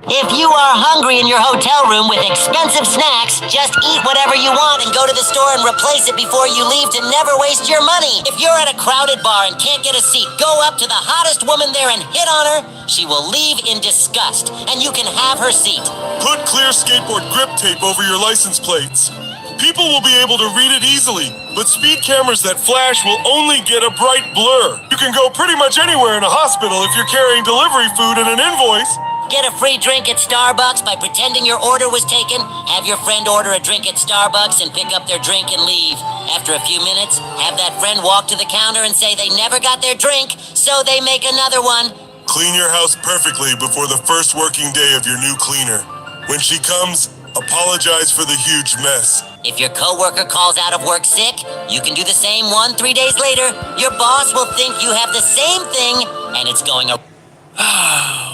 If you are hungry in your hotel room with expensive snacks, just eat whatever you want and go to the store and replace it before you leave to never waste your money. If you're at a crowded bar and can't get a seat, go up to the hottest woman there and hit on her. She will leave in disgust, and you can have her seat. Put clear skateboard grip tape over your license plates. People will be able to read it easily, but speed cameras that flash will only get a bright blur. You can go pretty much anywhere in a hospital if you're carrying delivery food and an invoice. Get a free drink at Starbucks by pretending your order was taken. Have your friend order a drink at Starbucks and pick up their drink and leave. After a few minutes, have that friend walk to the counter and say they never got their drink, so they make another one. Clean your house perfectly before the first working day of your new cleaner. When she comes, apologize for the huge mess. If your coworker calls out of work sick, you can do the same 3 days later. Your boss will think you have the same thing, and it's going around.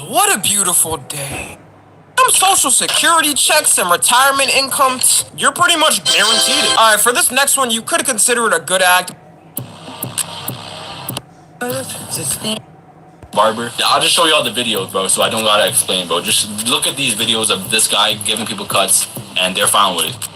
What a beautiful day. Some social security checks and retirement income, you're pretty much guaranteed it. Alright, for this next one, you could consider it a good act. Barber. I'll just show you all the videos, bro, so I don't gotta explain, bro. Just look at these videos of this guy giving people cuts, and they're fine with it.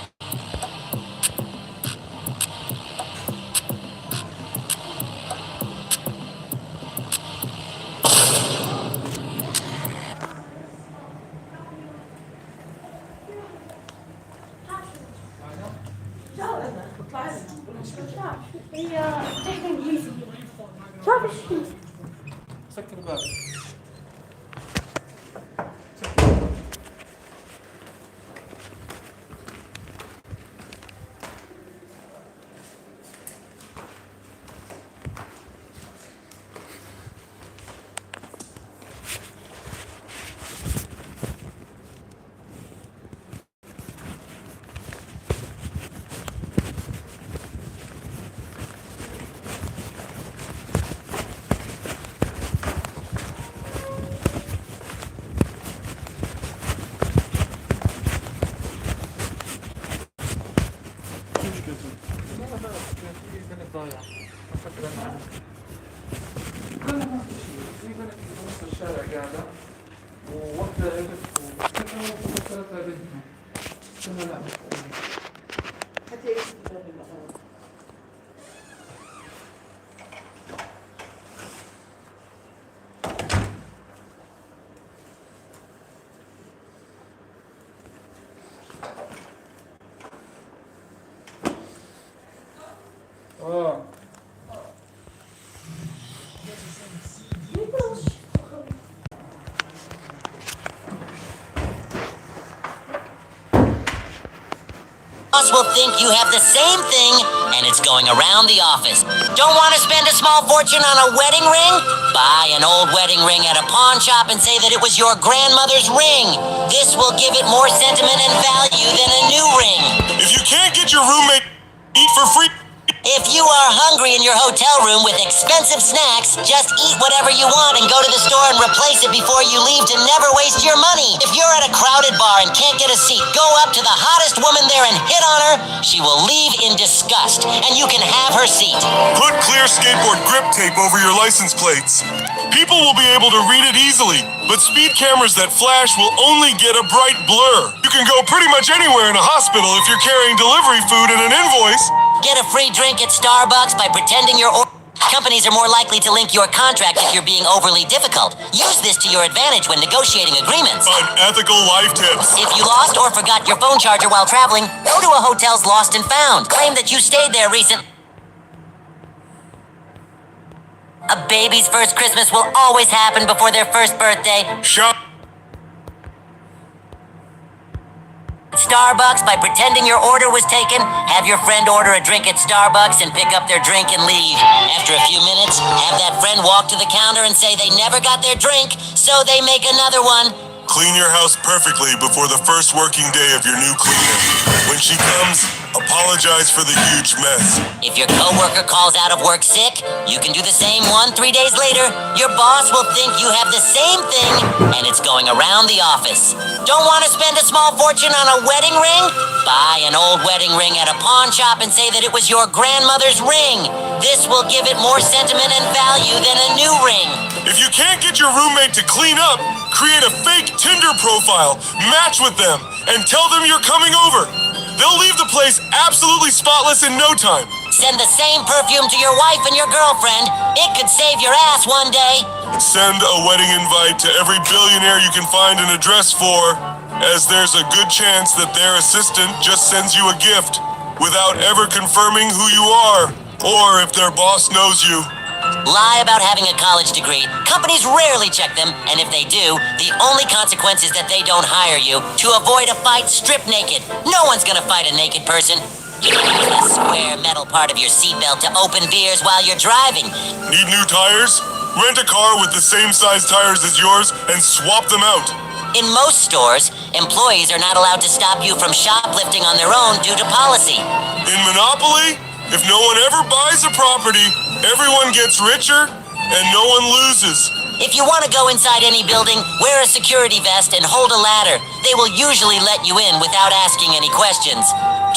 Boss will think you have the same thing, and it's going around the office. Don't want to spend a small fortune on a wedding ring? Buy an old wedding ring at a pawn shop and say that it was your grandmother's ring. This will give it more sentiment and value than a new ring. If you can't get your roommate eat for free, If you are hungry in your hotel room with expensive snacks, just eat whatever you want and go to the store and replace it before you leave to never waste your money. If you're at a crowded bar and can't get a seat, go up to the hottest woman there and hit on her. She will leave in disgust, and you can have her seat. put clear skateboard grip tape over your license plates. People will be able to read it easily, but speed cameras that flash will only get a bright blur. You can go pretty much anywhere in a hospital if you're carrying delivery food and an invoice. Get a free drink at Starbucks by pretending you're Companies are more likely to link your contract if you're being overly difficult. Use this to your advantage when negotiating agreements. Unethical life tips. If you lost or forgot your phone charger while traveling, go to a hotel's Lost and Found. Claim that you stayed there recently. A baby's first Christmas will always happen before their first birthday. Shop. Starbucks by pretending your order was taken. Have your friend order a drink at Starbucks and pick up their drink and leave. After a few minutes, have that friend walk to the counter and say they never got their drink, so they make another one. Clean your house perfectly before the first working day of your new cleaner. When she comes, Apologize for the huge mess. If your coworker calls out of work sick, you can do the same 3 days later. Your boss will think you have the same thing, and it's going around the office. Don't want to spend a small fortune on a wedding ring? Buy an old wedding ring at a pawn shop and say that it was your grandmother's ring. This will give it more sentiment and value than a new ring. If you can't get your roommate to clean up, create a fake Tinder profile, match with them, and tell them you're coming over. They'll leave the place absolutely spotless in no time. Send the same perfume to your wife and your girlfriend. It could save your ass one day. Send a wedding invite to every billionaire you can find an address for, as there's a good chance that their assistant just sends you a gift without ever confirming who you are, or if their boss knows you. Lie about having a college degree. Companies rarely check them, and if they do, the only consequence is that they don't hire you. To avoid a fight, strip naked. No one's gonna fight a naked person. Use the square metal part of your seatbelt to open beers while you're driving. Need new tires? Rent a car with the same size tires as yours and swap them out. In most stores, employees are not allowed to stop you from shoplifting on their own due to policy. In Monopoly, if no one ever buys a property, everyone gets richer and no one loses. If you want to go inside any building, wear a security vest and hold a ladder. They will usually let you in without asking any questions.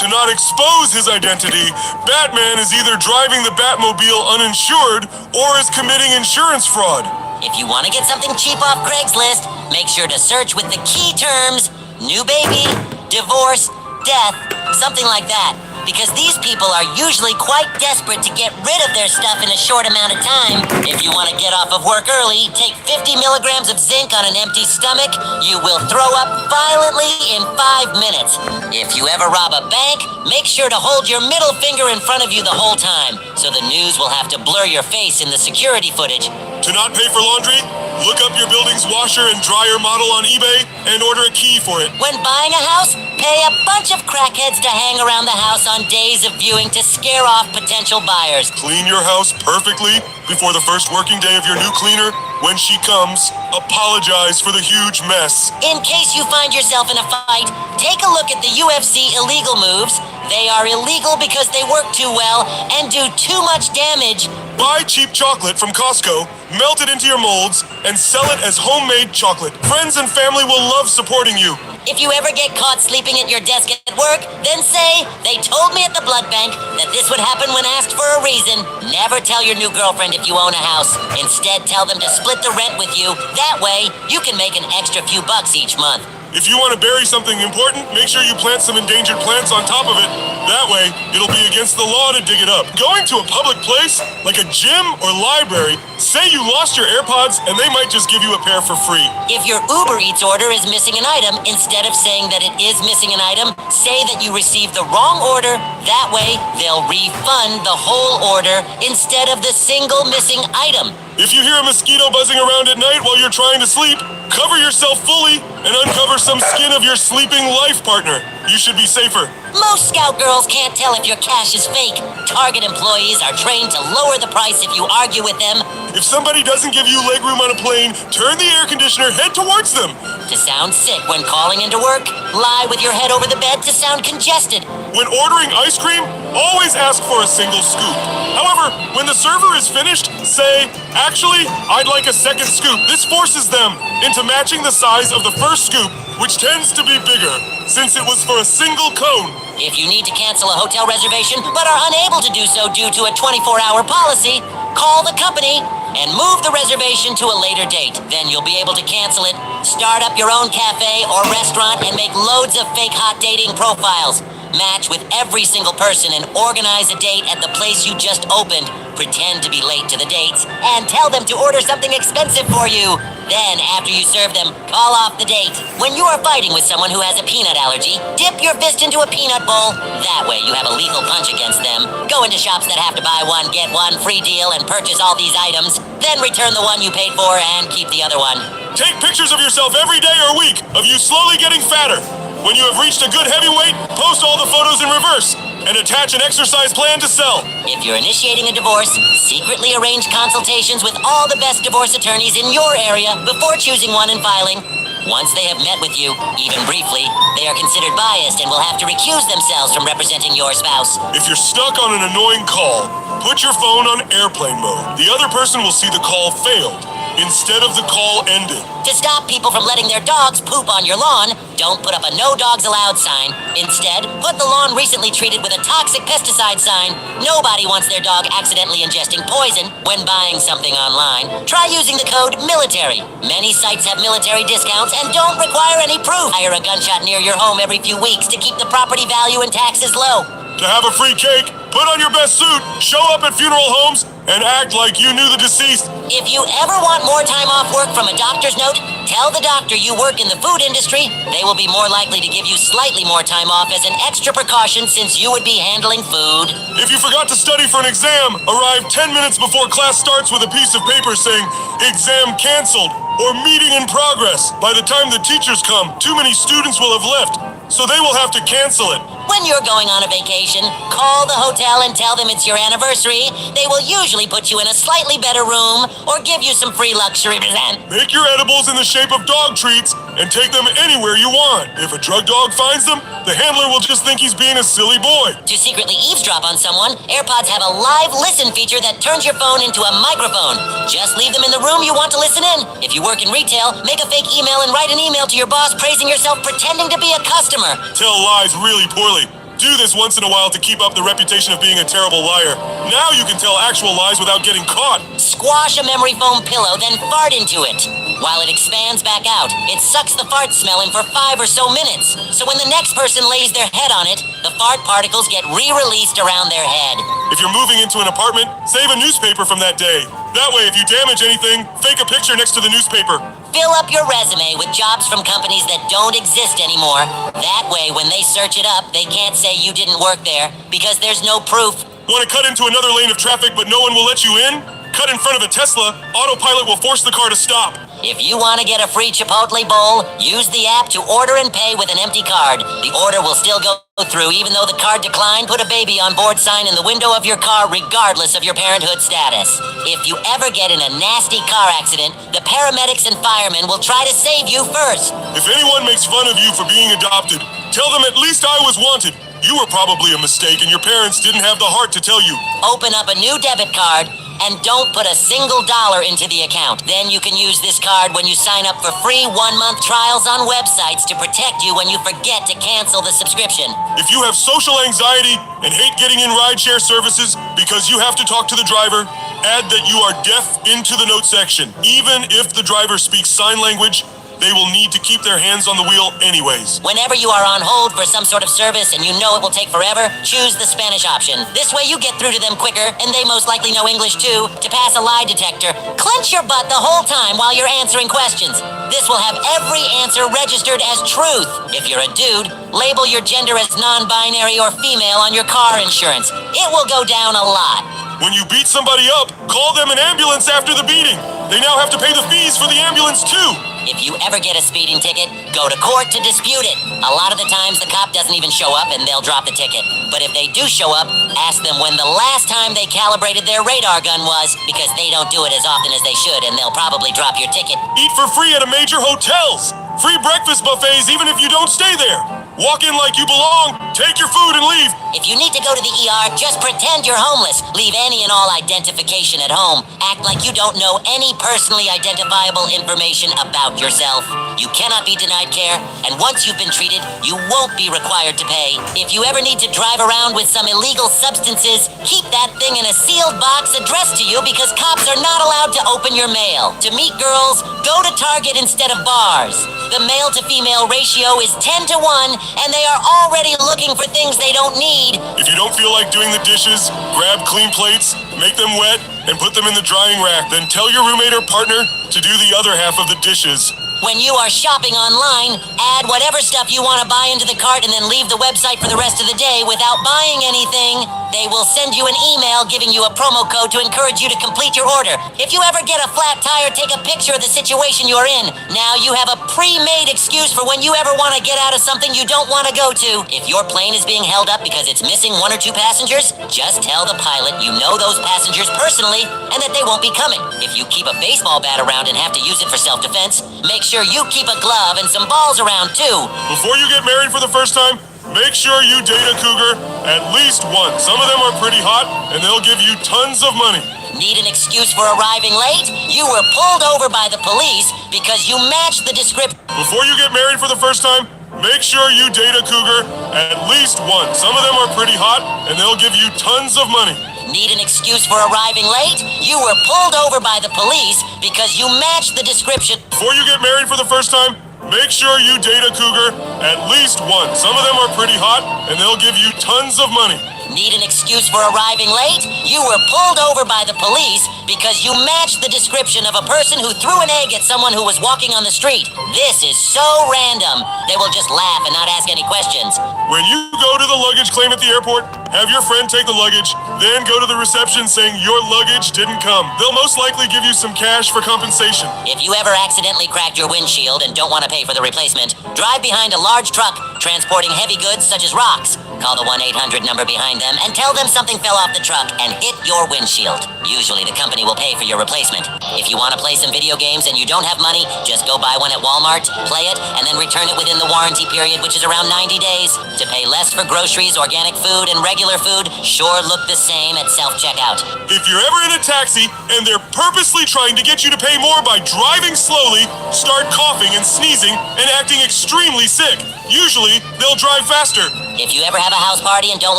To not expose his identity, Batman is either driving the Batmobile uninsured or is committing insurance fraud. If you want to get something cheap off Craigslist, make sure to search with the key terms new baby, divorce, death, something like that. Because these people are usually quite desperate to get rid of their stuff in a short amount of time. If you want to get off of work early, take 50 milligrams of zinc on an empty stomach. You will throw up violently in 5 minutes. If you ever rob a bank, make sure to hold your middle finger in front of you the whole time, so the news will have to blur your face in the security footage. To not pay for laundry, look up your building's washer and dryer model on eBay and order a key for it. When buying a house, pay a bunch of crackheads to hang around the house on days of viewing to scare off potential buyers. Clean your house perfectly before the first working day of your new cleaner. When she comes, apologize for the huge mess. In case you find yourself in a fight, take a look at the UFC illegal moves. They are illegal because they work too well and do too much damage. Buy cheap chocolate from Costco, melt it into your molds, and sell it as homemade chocolate. Friends and family will love supporting you. If you ever get caught sleeping at your desk at work, then say, they told me at the blood bank that this would happen when asked for a reason. Never tell your new girlfriend if you own a house. Instead, tell them to split the rent with you. That way, you can make an extra few bucks each month. If you want to bury something important, make sure you plant some endangered plants on top of it. That way, it'll be against the law to dig it up. Going to a public place, like a gym or library, say you lost your AirPods and they might just give you a pair for free. If your Uber Eats order is missing an item, instead of saying that it is missing an item, say that you received the wrong order. That way, they'll refund the whole order instead of the single missing item. If you hear a mosquito buzzing around at night while you're trying to sleep, cover yourself fully and uncover some skin of your sleeping life partner. You should be safer. Most scout girls can't tell if your cash is fake. Target employees are trained to lower the price if you argue with them. If somebody doesn't give you legroom on a plane, turn the air conditioner head towards them. To sound sick when calling into work, lie with your head over the bed to sound congested. When ordering ice cream, always ask for a single scoop. However, when the server is finished, say, actually, I'd like a second scoop. This forces them into matching the size of the first scoop, which tends to be bigger, since it was for a single cone. If you need to cancel a hotel reservation but are unable to do so due to a 24-hour policy, call the company and move the reservation to a later date. Then you'll be able to cancel it, start up your own cafe or restaurant, and make loads of fake hot dating profiles. Match with every single person and organize a date at the place you just opened. Pretend to be late to the dates and tell them to order something expensive for you. Then, after you serve them, call off the date. When you are fighting with someone who has a peanut allergy, dip your fist into a peanut bowl. That way you have a lethal punch against them. Go into shops that have to buy one, get one free deal and purchase all these items. Then return the one you paid for and keep the other one. Take pictures of yourself every day or week of you slowly getting fatter. When you have reached a good heavyweight, post all the photos in reverse and attach an exercise plan to sell. If you're initiating a divorce, secretly arrange consultations with all the best divorce attorneys in your area before choosing one and filing. Once they have met with you, even briefly, they are considered biased and will have to recuse themselves from representing your spouse. If you're stuck on an annoying call, put your phone on airplane mode. The other person will see the call failed instead of the call ended. To stop people from letting their dogs poop on your lawn, don't put up a no dogs allowed sign. Instead, put the lawn recently treated with a toxic pesticide sign. Nobody wants their dog accidentally ingesting poison when buying something online. Try using the code MILITARY. Many sites have military discounts and don't require any proof. Hire a gun shop near your home every few weeks to keep the property value and taxes low. To have a free cake, put on your best suit, show up at funeral homes, and act like you knew the deceased. If you ever want more time off work from a doctor's note, tell the doctor you work in the food industry. They will be more likely to give you slightly more time off as an extra precaution since you would be handling food. If you forgot to study for an exam, arrive 10 minutes before class starts with a piece of paper saying, exam canceled, or meeting in progress. By the time the teachers come, too many students will have left, so they will have to cancel it. When you're going on a vacation, call the hotel and tell them it's your anniversary. They will usually put you in a slightly better room or give you some free luxury present. Make your edibles in the shape of dog treats and take them anywhere you want. If a drug dog finds them, the handler will just think he's being a silly boy. To secretly eavesdrop on someone, AirPods have a live listen feature that turns your phone into a microphone. Just leave them in the room you want to listen in. If you work in retail, make a fake email and write an email to your boss praising yourself pretending to be a customer. Tell lies really poorly. Do this once in a while to keep up the reputation of being a terrible liar. Now you can tell actual lies without getting caught. Squash a memory foam pillow, then fart into it. While it expands back out, it sucks the fart smell in for 5 or so minutes. So when the next person lays their head on it, the fart particles get re-released around their head. If you're moving into an apartment, save a newspaper from that day. That way, if you damage anything, fake a picture next to the newspaper. Fill up your resume with jobs from companies that don't exist anymore. That way, when they search it up, they can't say you didn't work there because there's no proof. Want to cut into another lane of traffic but no one will let you in? Cut in front of a Tesla, autopilot will force the car to stop. If you want to get a free Chipotle bowl, use the app to order and pay with an empty card. The order will still go through even though the card declined. Put a baby on board sign in the window of your car regardless of your parenthood status. If you ever get in a nasty car accident, the paramedics and firemen will try to save you first. If anyone makes fun of you for being adopted, tell them at least I was wanted. You were probably a mistake and your parents didn't have the heart to tell you. Open up a new debit card and don't put a single dollar into the account. Then you can use this card when you sign up for free 1-month trials on websites to protect you when you forget to cancel the subscription. If you have social anxiety and hate getting in rideshare services because you have to talk to the driver, add that you are deaf into the note section. Even if the driver speaks sign language, they will need to keep their hands on the wheel anyways. Whenever you are on hold for some sort of service and you know it will take forever, choose the Spanish option. This way you get through to them quicker, and they most likely know English too. To pass a lie detector, clench your butt the whole time while you're answering questions. This will have every answer registered as truth. If you're a dude, label your gender as non-binary or female on your car insurance. It will go down a lot. When you beat somebody up, call them an ambulance after the beating. They now have to pay the fees for the ambulance too. If you ever get a speeding ticket, go to court to dispute it. A lot of the times the cop doesn't even show up and they'll drop the ticket. But if they do show up, ask them when the last time they calibrated their radar gun was, because they don't do it as often as they should and they'll probably drop your ticket. Eat for free at a major hotels. Free breakfast buffets even if you don't stay there. Walk in like you belong, take your food and leave. If you need to go to the ER, just pretend you're homeless. Leave any and all identification at home. Act like you don't know any personally identifiable information about yourself. You cannot be denied care, and once you've been treated, you won't be required to pay. If you ever need to drive around with some illegal substances, keep that thing in a sealed box addressed to you because cops are not allowed to open your mail. To meet girls, go to Target instead of bars. The male-to-female ratio is 10 to 1, and they are already looking for things they don't need. If you don't feel like doing the dishes, grab clean plates, make them wet, and put them in the drying rack. Then tell your roommate or partner to do the other half of the dishes. When you are shopping online, add whatever stuff you want to buy into the cart and then leave the website for the rest of the day without buying anything. They will send you an email giving you a promo code to encourage you to complete your order. If you ever get a flat tire, take a picture of the situation you're in. Now you have a pre-made excuse for when you ever want to get out of something you don't want to go to. If your plane is being held up because it's missing 1 or 2 passengers, just tell the pilot you know those passengers personally and that they won't be coming. If you keep a baseball bat around and have to use it for self-defense, make sure you keep a glove and some balls around too. Before you get married for the first time, make sure you date a cougar at least once. Some of them are pretty hot, and they'll give you tons of money. Need an excuse for arriving late? You were pulled over by the police because you matched the description. Before you get married for the first time, make sure you date a cougar at least once. Some of them are pretty hot, and they'll give you tons of money. Need an excuse for arriving late? You were pulled over by the police because you matched the description. Before you get married for the first time, make sure you date a cougar at least once. Some of them are pretty hot, and they'll give you tons of money. Need an excuse for arriving late? You were pulled over by the police because you matched the description of a person who threw an egg at someone who was walking on the street. This is so random. They will just laugh and not ask any questions. When you go to the luggage claim at the airport, have your friend take the luggage, then go to the reception saying your luggage didn't come. They'll most likely give you some cash for compensation. If you ever accidentally cracked your windshield and don't want to pay for the replacement, drive behind a large truck transporting heavy goods such as rocks. Call the 1-800 number behind them and tell them something fell off the truck and hit your windshield. Usually the company will pay for your replacement. If you want to play some video games and you don't have money, just go buy one at Walmart, play it, and then return it within the warranty period, which is around 90 days. To pay less for groceries, organic food, and regular food sure look the same at self-checkout. If you're ever in a taxi and they're purposely trying to get you to pay more by driving slowly, start coughing and sneezing and acting extremely sick. Usually, they'll drive faster. If you ever have a house party and don't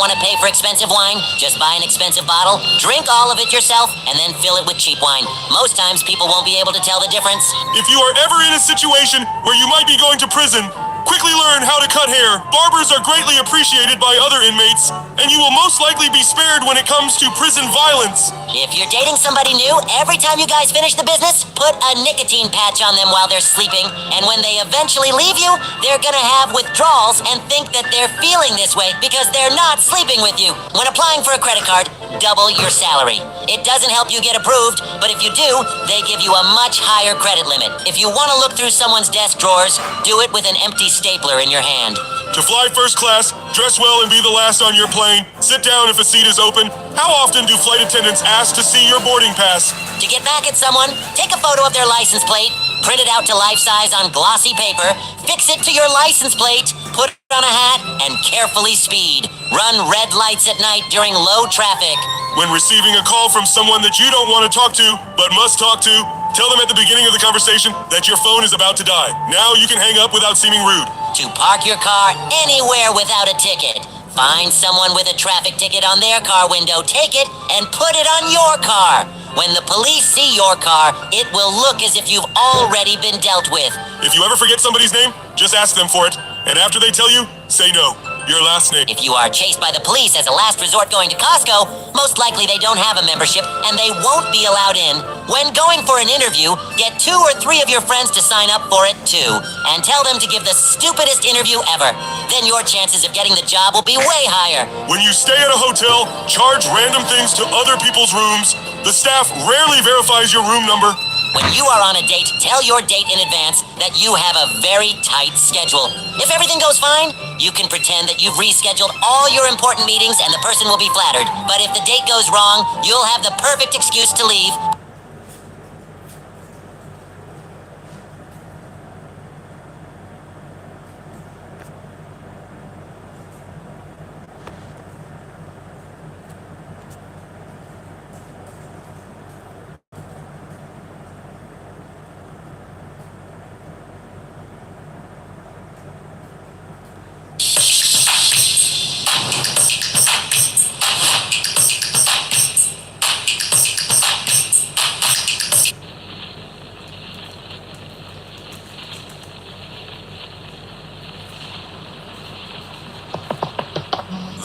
want to pay for expensive wine, just buy an expensive bottle, drink all of it yourself, and then fill it with cheap wine. Most times, people won't be able to tell the difference. If you are ever in a situation where you might be going to prison, quickly learn how to cut hair. Barbers are greatly appreciated by other inmates, and you will most likely be spared when it comes to prison violence. If you're dating somebody new, every time you guys finish the business, put a nicotine patch on them while they're sleeping, and when they eventually leave you, they're gonna have withdrawals and think that they're feeling this way because they're not sleeping with you. When applying for a credit card, double your salary. It doesn't help you get approved, but if you do, they give you a much higher credit limit. If you want to look through someone's desk drawers, do it with an empty stapler in your hand. To fly first class, dress well and be the last on your plane. Sit down if a seat is open. How often do flight attendants ask to see your boarding pass? To get back at someone, take a photo of their license plate, print it out to life size on glossy paper, fix it to your license plate, put it on a hat, and carefully speed. Run red lights at night during low traffic. When receiving a call from someone that you don't want to talk to, but must talk to, tell them at the beginning of the conversation that your phone is about to die. Now you can hang up without seeming rude. To park your car anywhere without a ticket. Find someone with a traffic ticket on their car window, take it, and put it on your car. When the police see your car, it will look as if you've already been dealt with. If you ever forget somebody's name, just ask them for it. And after they tell you, say no. Your last name. If you are chased by the police as a last resort going to Costco, most likely they don't have a membership and they won't be allowed in. When going for an interview, get 2 or 3 of your friends to sign up for it too, and tell them to give the stupidest interview ever. Then your chances of getting the job will be way higher. When you stay at a hotel, charge random things to other people's rooms. The staff rarely verifies your room number. When you are on a date, tell your date in advance that you have a very tight schedule. If everything goes fine, you can pretend that you've rescheduled all your important meetings and the person will be flattered. But if the date goes wrong, you'll have the perfect excuse to leave.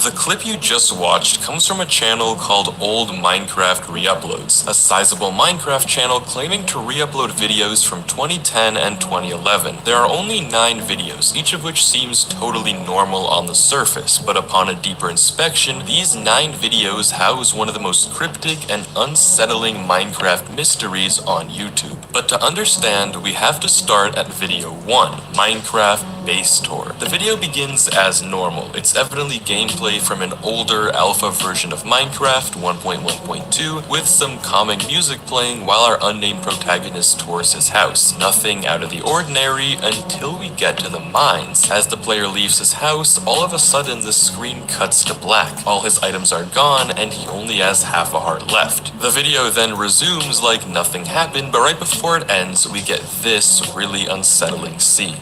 The clip you just watched comes from a channel called Old Minecraft Reuploads, a sizable Minecraft channel claiming to re-upload videos from 2010 and 2011. There are only 9 videos, each of which seems totally normal on the surface, but upon a deeper inspection, these 9 videos house one of the most cryptic and unsettling Minecraft mysteries on YouTube. But to understand, we have to start at video 1, Minecraft base tour. The video begins as normal. It's evidently gameplay from an older alpha version of Minecraft 1.1.2 with some calming music playing while our unnamed protagonist tours his house. Nothing out of the ordinary until we get to the mines. As the player leaves his house, all of a sudden the screen cuts to black. All his items are gone and he only has half a heart left. The video then resumes like nothing happened, but right before it ends, we get this really unsettling scene.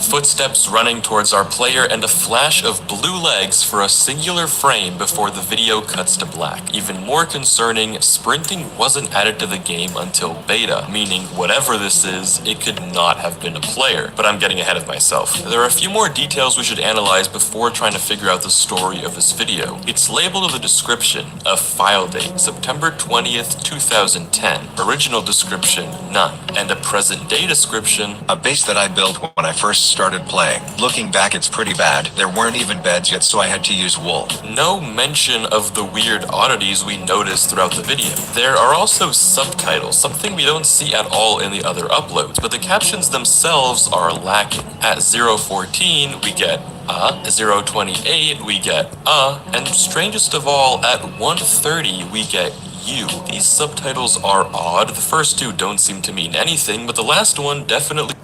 Footsteps running towards our player and a flash of blue legs for a singular frame before the video cuts to black. Even more concerning, sprinting wasn't added to the game until beta, meaning whatever this is, it could not have been a player. But I'm getting ahead of myself. There are a few more details we should analyze before trying to figure out the story of this video. It's labeled in the description, a file date, September 20th, 2010. Original description, none. And a present day description, a base that I built when I first started playing. Looking back, it's pretty bad. There weren't even beds yet, so I had to use wool. No mention of the weird oddities we noticed throughout the video. There are also subtitles, something we don't see at all in the other uploads, but the captions themselves are lacking. At 014, we get 028, we get and strangest of all, at 130, we get you. These subtitles are odd. The first two don't seem to mean anything, but the last one definitely.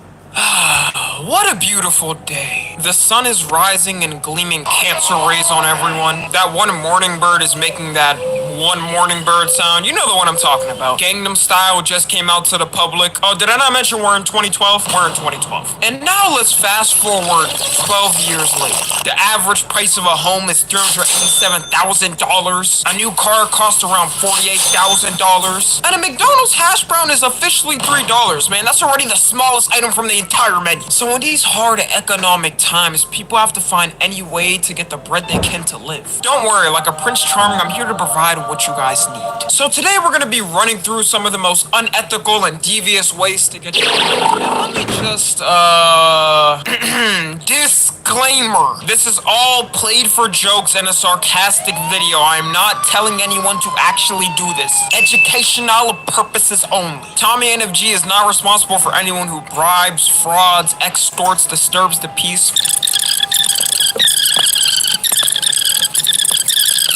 What a beautiful day. The sun is rising and gleaming cancer rays on everyone. That one morning bird is making that one morning bird sound. You know the one I'm talking about. Gangnam Style just came out to the public. Oh, did I not mention we're in 2012? We're in 2012. And now let's fast forward 12 years later. The average price of a home is $387,000. A new car costs around $48,000. And a McDonald's hash brown is officially $3, man. That's already the smallest item from the entire menu. So in these hard economic times, people have to find any way to get the bread they can to live. Don't worry, like a Prince Charming, I'm here to provide what you guys need. So today we're going to be running through some of the most unethical and devious ways to get you. Let me just, disclaimer. This is all played for jokes and a sarcastic video. I am not telling anyone to actually do this. Educational purposes only. Tommy NFG is not responsible for anyone who bribes, frauds, extorts, disturbs the peace.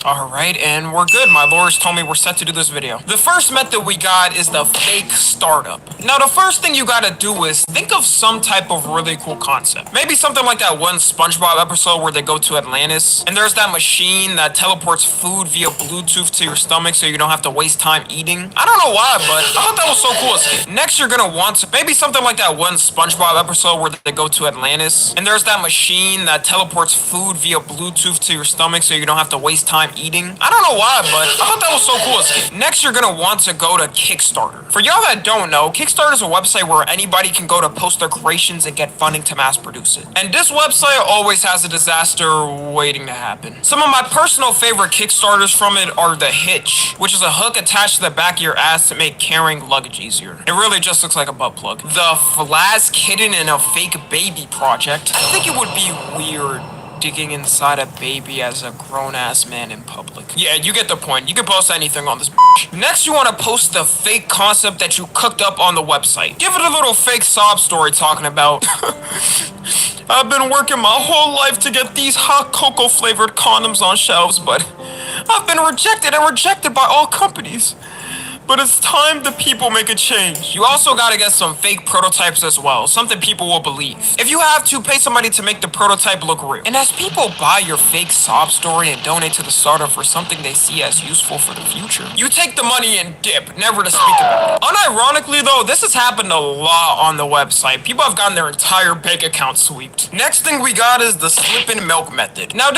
Alright, and we're good. My lawyers told me we're set to do this video. The first method we got is the fake startup. Now, the first thing you gotta do is think of some type of really cool concept. Maybe something like that one SpongeBob episode where they go to Atlantis, and there's that machine that teleports food via Bluetooth to your stomach so you don't have to waste time eating. I don't know why, but I thought that was so cool. Next, you're gonna want to maybe something like that one SpongeBob episode where they go to Atlantis, and there's that machine that teleports food via Bluetooth to your stomach so you don't have to waste time eating. I don't know why, but I thought that was so cool. Next, you're gonna want to go to Kickstarter. For y'all that don't know, Kickstarter is a website where anybody can go to post their creations and get funding to mass produce it. And this website always has a disaster waiting to happen. Some of my personal favorite Kickstarters from it are the Hitch, which is a hook attached to the back of your ass to make carrying luggage easier. It really just looks like a butt plug. The Flask Hidden in a Fake Baby project. I think it would be weird digging inside a baby as a grown-ass man in public. Yeah, you get the point. You can post anything on this bitch. Next, you want to post the fake concept that you cooked up on the website. Give it a little fake sob story talking about I've been working my whole life to get these hot cocoa flavored condoms on shelves, but I've been rejected by all companies. But it's time the people make a change. You also gotta get some fake prototypes as well, something people will believe. If you have to, pay somebody to make the prototype look real. And as people buy your fake sob story and donate to the startup for something they see as useful for the future, you take the money and dip, never to speak about it. Unironically though, this has happened a lot on the website. People have gotten their entire bank account swept. Next thing we got is the slip and milk method. Now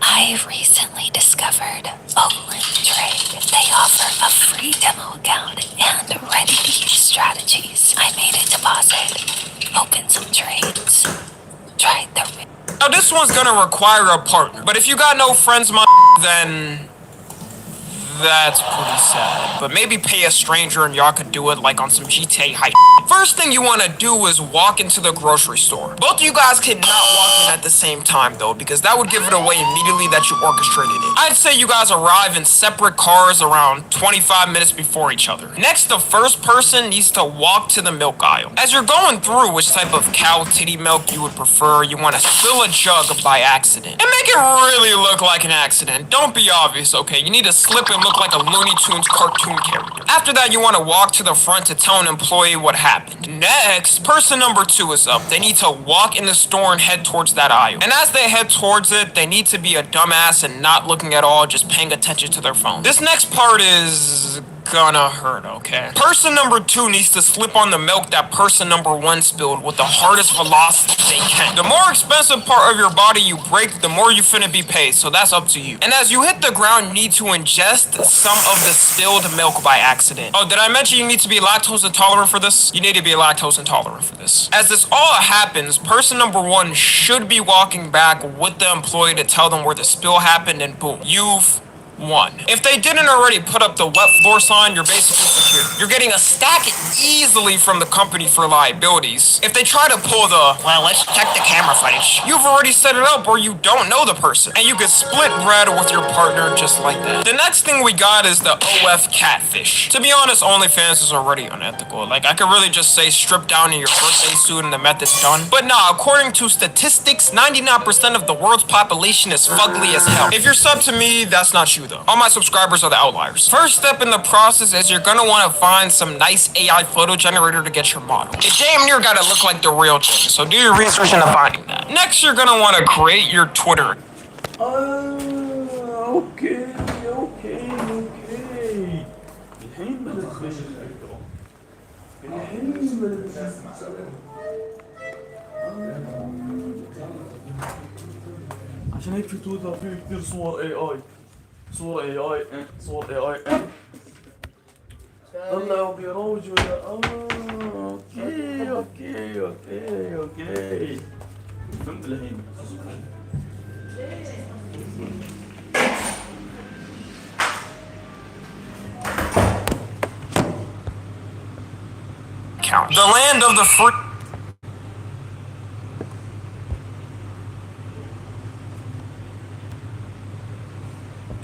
I recently discovered Oakland Trade. They offer a free demo account and ready-to-use strategies. I made a deposit, opened some trades, tried the... Now this one's gonna require a partner, but if you got no friends, then That's pretty sad. But maybe pay a stranger and y'all could do it like on some GTA hype. First thing you want to do is walk into the grocery store. Both of you guys could not walk in at the same time though, because that would give it away immediately that you orchestrated it. I'd say you guys arrive in separate cars around 25 minutes before each other. Next, the first person needs to walk to the milk aisle. As you're going through which type of cow titty milk you would prefer, you want to spill a jug by accident. And make it really look like an accident. Don't be obvious, okay? You need to slip and look like a Looney Tunes cartoon character. After that, you want to walk to the front to tell an employee what happened. Next, person number 2 is up. They need to walk in the store and head towards that aisle. And as they head towards it, they need to be a dumbass and not looking at all, just paying attention to their phone. This next part is gonna hurt, okay? Person number 2 needs to slip on the milk that person number 1 spilled with the hardest velocity they can. The more expensive part of your body you break, the more you finna be paid, so that's up to you. And as you hit the ground, you need to ingest some of the spilled milk by accident. Oh, did I mention you need to be lactose intolerant for this? You need to be lactose intolerant for this. As this all happens, person number 1 should be walking back with the employee to tell them where the spill happened, and boom, you've won. If they didn't already put up the wet floor sign, you're basically secure. You're getting a stack easily from the company for liabilities. If they try to pull the, well, let's check the camera footage, you've already set it up where you don't know the person, and you can split bread with your partner just like that. The next thing we got is the OF catfish. To be honest, OnlyFans is already unethical. Like, I could really just say strip down in your birthday suit and the method's done. But nah, according to statistics, 99% of the world's population is fugly as hell. If you're sub to me, that's not you though. All my subscribers are the outliers. First step in the process is you're gonna want to find some nice AI photo generator to get your model. It damn near gotta look like the real thing, so do your research into finding that. Next, you're gonna want to create your Twitter. Okay. عشان هيك في تويتر في كتير صور AI صور AI طلعوا بيروجوا اوكي فهمت الحين The land of the free.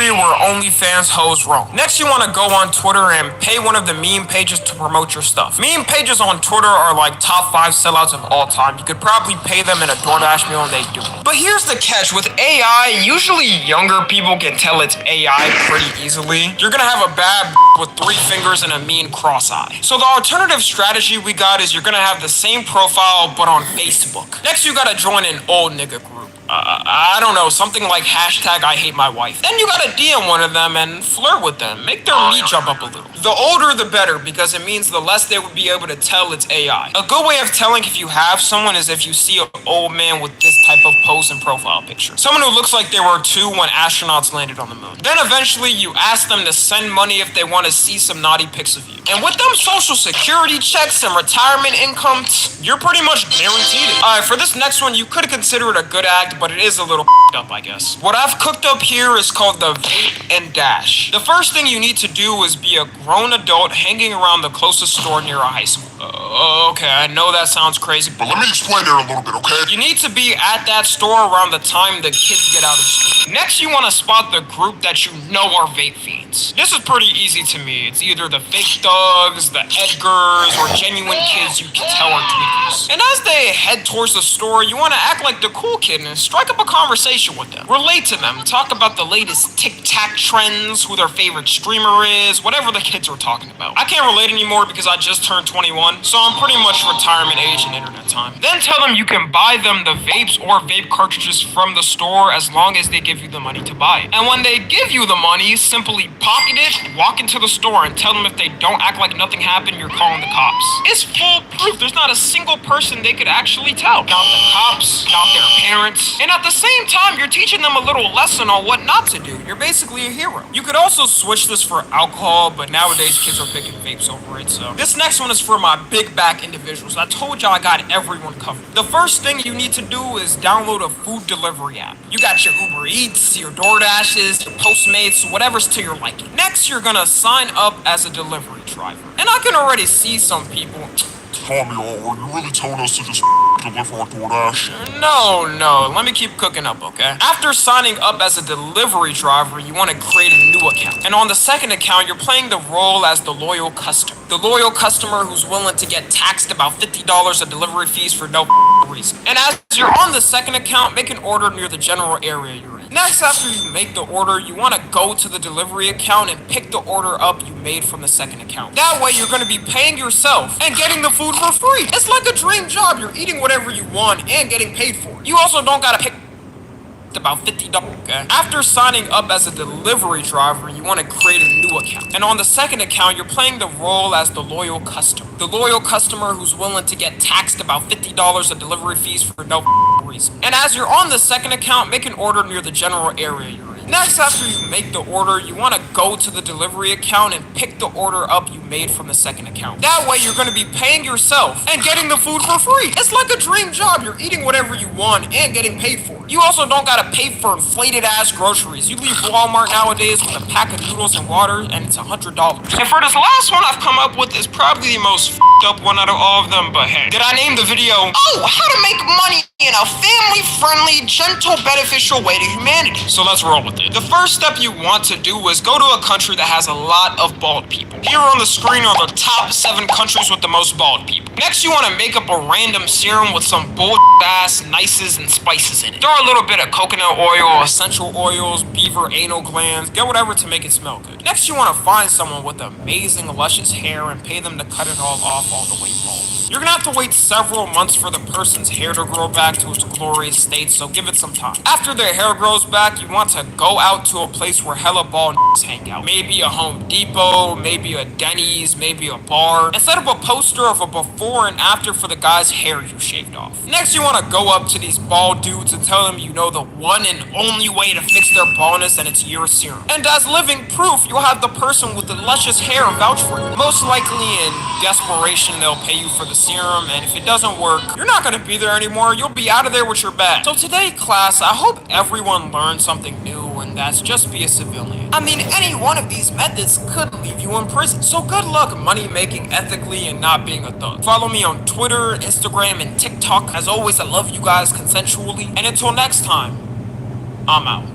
Where OnlyFans hoes roam. Next, you want to go on Twitter and pay one of the meme pages to promote your stuff. Meme pages on Twitter are like top 5 sellouts of all time. You could probably pay them in a DoorDash meal and they do it. But here's the catch. With AI, usually younger people can tell it's AI pretty easily. You're gonna have a bad with 3 fingers and a mean cross-eye. So the alternative strategy we got is you're gonna have the same profile but on Facebook. Next, you gotta join an old nigga group. I don't know, something like hashtag I hate my wife. Then you gotta DM one of them and flirt with them. Make their meat jump up a little. The older the better, because it means the less they would be able to tell it's AI. A good way of telling if you have someone is if you see an old man with this type of pose and profile picture. Someone who looks like they were 2 when astronauts landed on the moon. Then eventually you ask them to send money if they want to see some naughty pics of you. And with them social security checks and retirement income, you're pretty much guaranteed it. Alright, for this next one, you could consider it a good act, but it is a little up, I guess. What I've cooked up here is called the Vape and Dash. The first thing you need to do is be a grown adult hanging around the closest store near a high school. Okay, I know that sounds crazy, but Let me explain it a little bit, okay? you need to be at that store around the time the kids get out of school. Next, you want to spot the group that you know are vape fiends. This is pretty easy to me. It's either the fake thugs, the Edgars, or genuine kids you can tell are tweakers. And as they head towards the store, you want to act like the cool kid and strike up a conversation with them. Relate to them. Talk about the latest TikTok trends, who their favorite streamer is, whatever the kids are talking about. I can't relate anymore because I just turned 21, so I'm pretty much retirement age in internet time. Then tell them you can buy them the vapes or vape cartridges from the store as long as they give you the money to buy it. And when they give you the money, simply pocket it, walk into the store, and tell them if they don't act like nothing happened, you're calling the cops. It's foolproof. There's not a single person they could actually tell. Not the cops, not their parents. And at the same time, you're teaching them a little lesson on what not to do. You're basically a hero. You could also switch this for alcohol, but nowadays kids are picking vapes over it, so. This next one is for my my big back individuals. I told y'all I got everyone covered. The first thing you need to do is download a food delivery app. You got your Uber Eats, your DoorDashes, your Postmates, whatever's to your liking. Next, you're gonna sign up as a delivery driver. And I can already see some people. Tommy, are you really telling us to just deliver on DoorDash? No, let me keep cooking up, okay? After signing up as a delivery driver, you want to create a new account. And on the second account, you're playing the role as the loyal customer. The loyal customer who's willing to get taxed about $50 of delivery fees for no reason. And as you're on the second account, make an order near the general area you're in. Next, after you make the order, you want to go to the delivery account and pick the order up you made from the second account. That way, you're going to be paying yourself and getting the food for free. It's like a dream job. You're eating whatever you want and getting paid for it. You also don't got to pick about $50, okay? After signing up as a delivery driver, you want to create a new account. And on the second account, you're playing the role as the loyal customer. The loyal customer who's willing to get taxed about $50 of delivery fees for no reason. And as you're on the second account, make an order near the general area you're in. Next, after you make the order, you want to go to the delivery account and pick the order up you made from the second account. That way, you're going to be paying yourself and getting the food for free. It's like a dream job. You're eating whatever you want and getting paid for it. You also don't got to pay for inflated ass groceries. You leave Walmart nowadays with a pack of noodles and water and it's $100. And for this last one I've come up with is probably the most up one out of all of them, but hey. Did I name the video, how to make money in a family-friendly, gentle, beneficial way to humanity? So let's roll with it. The first step you want to do is go to a country that has a lot of bald people. Here on the screen are the top 7 countries with the most bald people. Next, you want to make up a random serum with some bull-ass nices and spices in it. Throw a little bit of coconut oil, essential oils, beaver anal glands, get whatever to make it smell good. Next, you want to find someone with amazing, luscious hair and pay them to cut it all off all the way bald. You're gonna have to wait several months for the person's hair to grow back to its glorious state, so give it some time. After their hair grows back, you want to go out to a place where hella bald hang out. Maybe a Home Depot, maybe a Denny's, maybe a bar, and set up a poster of a before and after for the guy's hair you shaved off. Next, you want to go up to these bald dudes and tell them you know the one and only way to fix their baldness, and it's your serum. And as living proof, you'll have the person with the luscious hair vouch for you. Most likely in desperation, they'll pay you for the serum, and if it doesn't work, you're not going to be there anymore. You'll be out of there with your bag. So today, class, I hope everyone learned something new, and that's just be a civilian. I mean, any one of these methods could leave you in prison. So good luck money making ethically and not being a thug. Follow me on Twitter, Instagram, and TikTok. As always, I love you guys consensually. And until next time, I'm out.